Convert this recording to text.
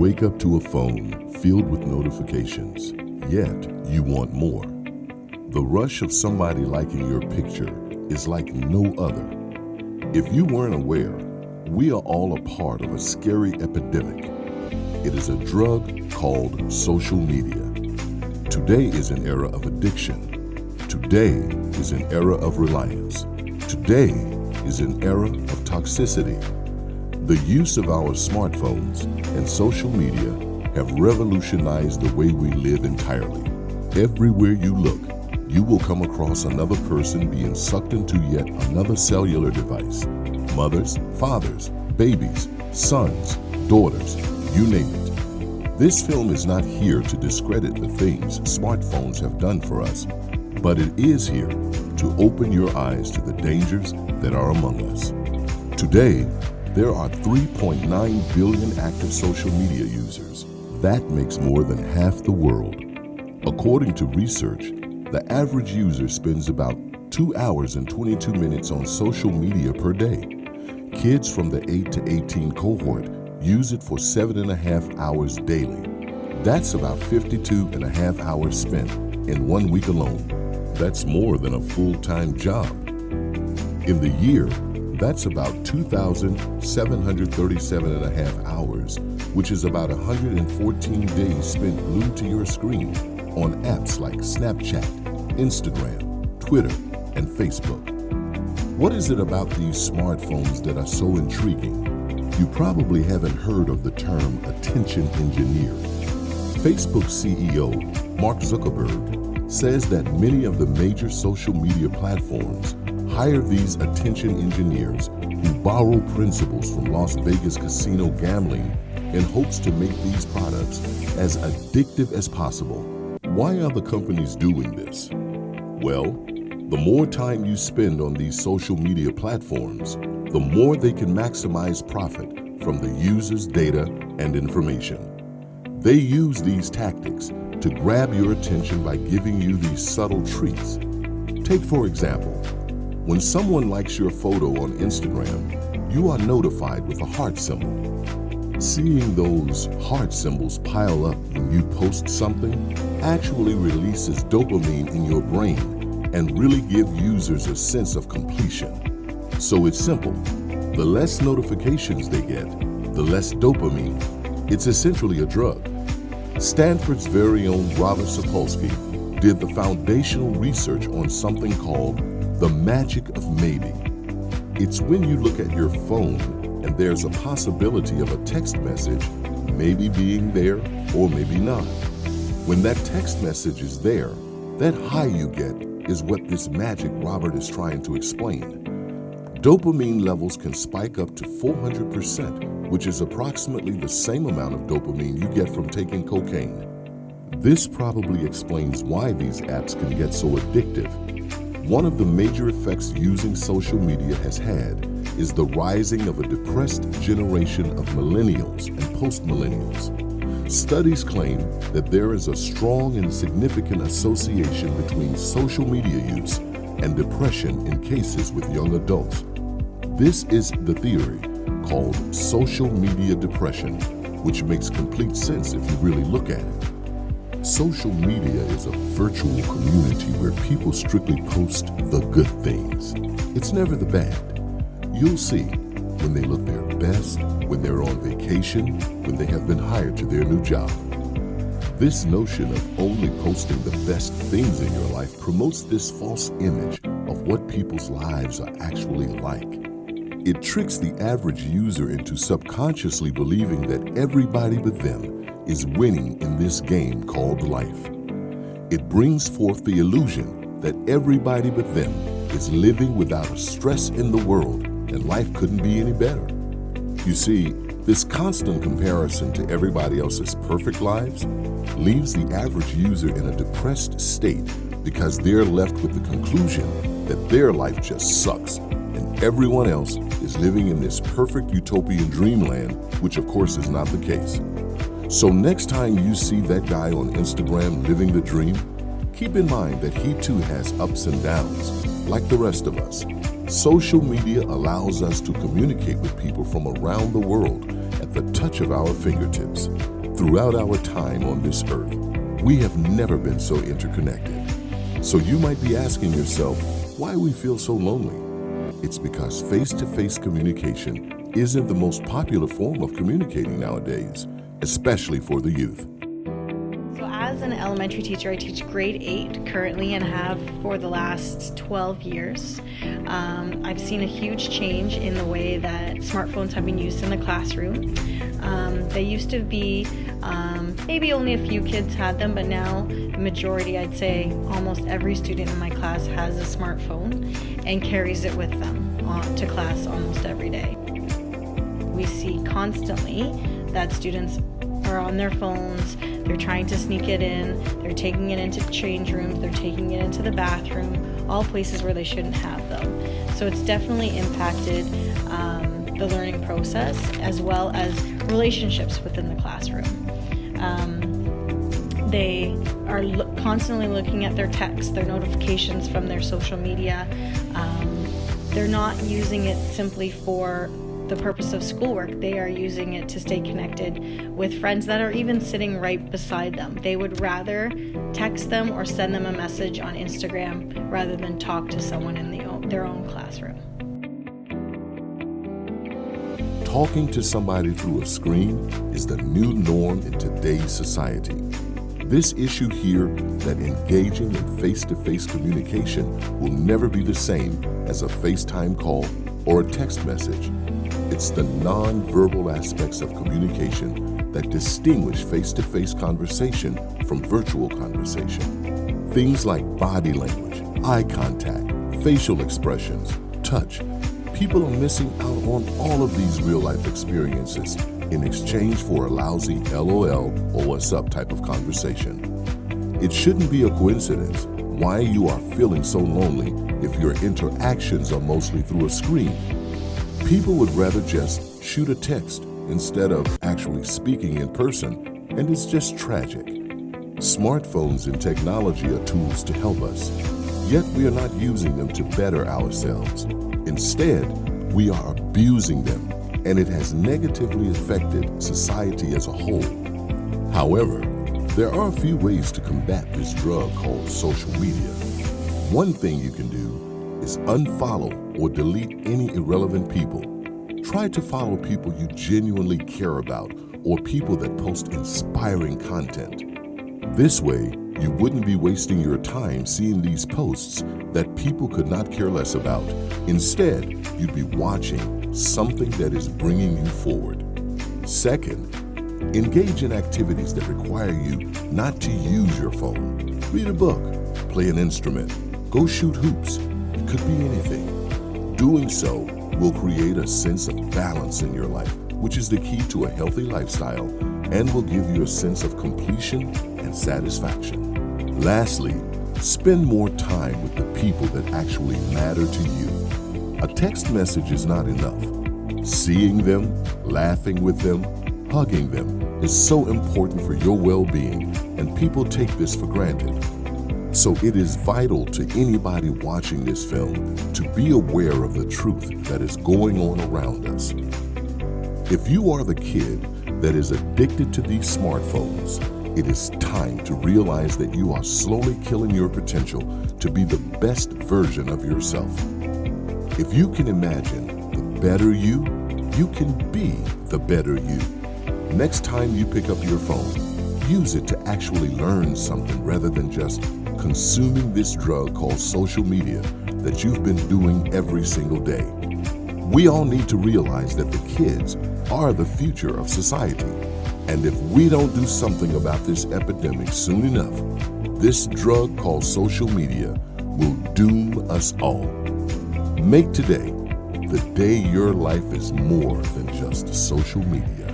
wake up to a phone filled with notifications, yet you want more. The rush of somebody liking your picture is like no other. If you weren't aware, we are all a part of a scary epidemic. It is a drug called social media. Today is an era of addiction. Today is an era of reliance. Today is an era of toxicity. The use of our smartphones and social media have revolutionized the way we live entirely. Everywhere you look, you will come across another person being sucked into yet another cellular device. Mothers, fathers, babies, sons, daughters, you name it. This film is not here to discredit the things smartphones have done for us, but it is here to open your eyes to the dangers that are among us. Today, there are 3.9 billion active social media users. That makes more than half the world. According to research, the average user spends about 2 hours and 22 minutes on social media per day. Kids from the 8 to 18 cohort use it for 7.5 hours daily. That's about 52.5 hours spent in 1 week alone. That's more than a full-time job. In the year, that's about 2,737.5 hours, which is about 114 days spent glued to your screen on apps like Snapchat, Instagram, Twitter, and Facebook. What is it about these smartphones that are so intriguing? You probably haven't heard of the term attention engineer. Facebook CEO Mark Zuckerberg says that many of the major social media platforms hire these attention engineers who borrow principles from Las Vegas casino gambling in hopes to make these products as addictive as possible. Why are the companies doing this? Well, the more time you spend on these social media platforms, the more they can maximize profit from the user's data and information. They use these tactics to grab your attention by giving you these subtle treats. Take, for example, when someone likes your photo on Instagram, you are notified with a heart symbol. Seeing those heart symbols pile up when you post something actually releases dopamine in your brain and really give users a sense of completion. So it's simple. The less notifications they get, the less dopamine. It's essentially a drug. Stanford's very own Robert Sapolsky did the foundational research on something called the magic of maybe. It's when you look at your phone and there's a possibility of a text message maybe being there or maybe not. When that text message is there, that high you get is what this magic Robert is trying to explain. Dopamine levels can spike up to 400%, which is approximately the same amount of dopamine you get from taking cocaine. This probably explains why these apps can get so addictive. One of the major effects using social media has had is the rising of a depressed generation of millennials and post-millennials. Studies claim that there is a strong and significant association between social media use and depression in cases with young adults. This is the theory called social media depression, which makes complete sense if you really look at it. Social media is a virtual community where people strictly post the good things. It's never the bad. You'll see when they look their best, when they're on vacation, when they have been hired to their new job. This notion of only posting the best things in your life promotes this false image of what people's lives are actually like. It tricks the average user into subconsciously believing that everybody but them is winning in this game called life. It brings forth the illusion that everybody but them is living without a stress in the world and life couldn't be any better. You see, this constant comparison to everybody else's perfect lives leaves the average user in a depressed state because they're left with the conclusion that their life just sucks and everyone else is living in this perfect utopian dreamland, which of course is not the case. So next time you see that guy on Instagram living the dream, keep in mind that he too has ups and downs, like the rest of us. Social media allows us to communicate with people from around the world at the touch of our fingertips. Throughout our time on this earth, we have never been so interconnected. So you might be asking yourself why we feel so lonely. It's because face-to-face communication isn't the most popular form of communicating nowadays, especially for the youth. So as an elementary teacher, I teach grade 8 currently and have for the last 12 years. I've seen a huge change in the way that smartphones have been used in the classroom. They used to be maybe only a few kids had them, but now the majority, I'd say almost every student in my class has a smartphone and carries it with them to class almost every day. We see constantly that students are on their phones, they're trying to sneak it in, they're taking it into change rooms, they're taking it into the bathroom, all places where they shouldn't have them. So it's definitely impacted the learning process as well as relationships within the classroom. They are constantly looking at their texts, their notifications from their social media. They're not using it simply for the purpose of schoolwork. They are using it to stay connected with friends that are even sitting right beside them. They would rather text them or send them a message on Instagram rather than talk to someone in their own classroom. Talking to somebody through a screen is the new norm in today's society. This issue here that engaging in face-to-face communication will never be the same as a FaceTime call or a text message. It's the non-verbal aspects of communication that distinguish face-to-face conversation from virtual conversation. Things like body language, eye contact, facial expressions, touch. People are missing out on all of these real-life experiences in exchange for a lousy LOL or what's up type of conversation. It shouldn't be a coincidence why you are feeling so lonely if your interactions are mostly through a screen. People would rather just shoot a text instead of actually speaking in person, and it's just tragic. Smartphones and technology are tools to help us, yet we are not using them to better ourselves. Instead, we are abusing them, and it has negatively affected society as a whole. However, there are a few ways to combat this drug called social media. One thing you can do is unfollow or delete any irrelevant people. Try to follow people you genuinely care about or people that post inspiring content. This way, you wouldn't be wasting your time seeing these posts that people could not care less about. Instead, you'd be watching something that is bringing you forward. Second, engage in activities that require you not to use your phone. Read a book, play an instrument, go shoot hoops. It could be anything. Doing so will create a sense of balance in your life, which is the key to a healthy lifestyle and will give you a sense of completion and satisfaction. Lastly, spend more time with the people that actually matter to you. A text message is not enough. Seeing them, laughing with them, hugging them is so important for your well-being, and people take this for granted. So it is vital to anybody watching this film to be aware of the truth that is going on around us. If you are the kid that is addicted to these smartphones, it is time to realize that you are slowly killing your potential to be the best version of yourself. If you can imagine the better you, you can be the better you. Next time you pick up your phone, use it to actually learn something rather than just consuming this drug called social media that you've been doing every single day. We all need to realize that the kids are the future of society. And if we don't do something about this epidemic soon enough, this drug called social media will doom us all. Make today the day your life is more than just social media.